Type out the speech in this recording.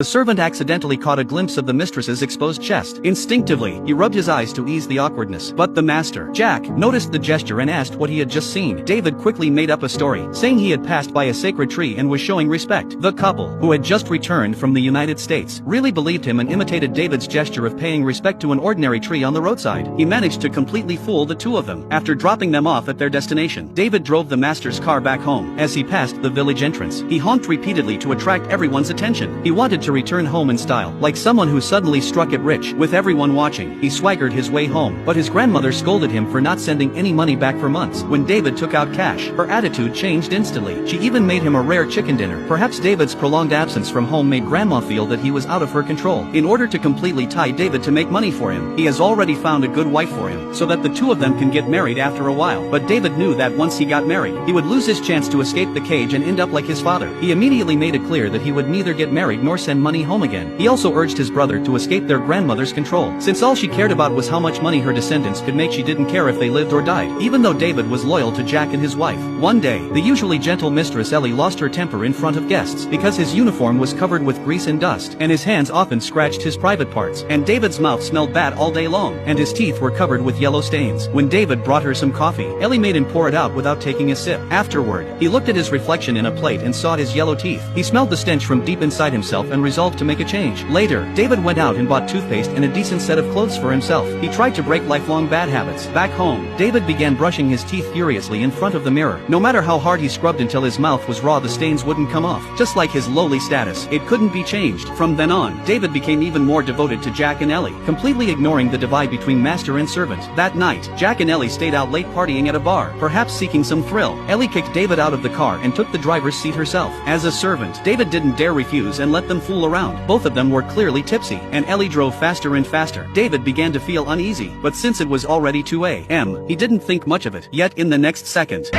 The servant accidentally caught a glimpse of the mistress's exposed chest. Instinctively, he rubbed his eyes to ease the awkwardness. But the master, Jack, noticed the gesture and asked what he had just seen. David quickly made up a story, saying he had passed by a sacred tree and was showing respect. The couple, who had just returned from the United States, really believed him and imitated David's gesture of paying respect to an ordinary tree on the roadside. He managed to completely fool the two of them. After dropping them off at their destination, David drove the master's car back home. As he passed the village entrance, he honked repeatedly to attract everyone's attention. He wanted to return home in style, like someone who suddenly struck it rich. With everyone watching, he swaggered his way home, but his grandmother scolded him for not sending any money back for months. When David took out cash, her attitude changed instantly. She even made him a rare chicken dinner. Perhaps David's prolonged absence from home made Grandma feel that he was out of her control. In order to completely tie David to make money for him, he has already found a good wife for him, so that the two of them can get married after a while. But David knew that once he got married, he would lose his chance to escape the cage and end up like his father. He immediately made it clear that he would neither get married nor send money home again. He also urged his brother to escape their grandmother's control. Since all she cared about was how much money her descendants could make, she didn't care if they lived or died, even though David was loyal to Jack and his wife. One day, the usually gentle Mistress Ellie lost her temper in front of guests because his uniform was covered with grease and dust, and his hands often scratched his private parts, and David's mouth smelled bad all day long, and his teeth were covered with yellow stains. When David brought her some coffee, Ellie made him pour it out without taking a sip. Afterward, he looked at his reflection in a plate and saw his yellow teeth. He smelled the stench from deep inside himself and resolved to make a change. Later, David went out and bought toothpaste and a decent set of clothes for himself. He tried to break lifelong bad habits. Back home, David began brushing his teeth furiously in front of the mirror. No matter how hard he scrubbed until his mouth was raw, the stains wouldn't come off. Just like his lowly status, it couldn't be changed. From then on, David became even more devoted to Jack and Ellie, completely ignoring the divide between master and servant. That night, Jack and Ellie stayed out late partying at a bar, perhaps seeking some thrill. Ellie kicked David out of the car and took the driver's seat herself. As a servant, David didn't dare refuse and let them fool around. Both of them were clearly tipsy, and Ellie drove faster and faster. David began to feel uneasy, but since it was already 2 a.m., he didn't think much of it. Yet in the next second,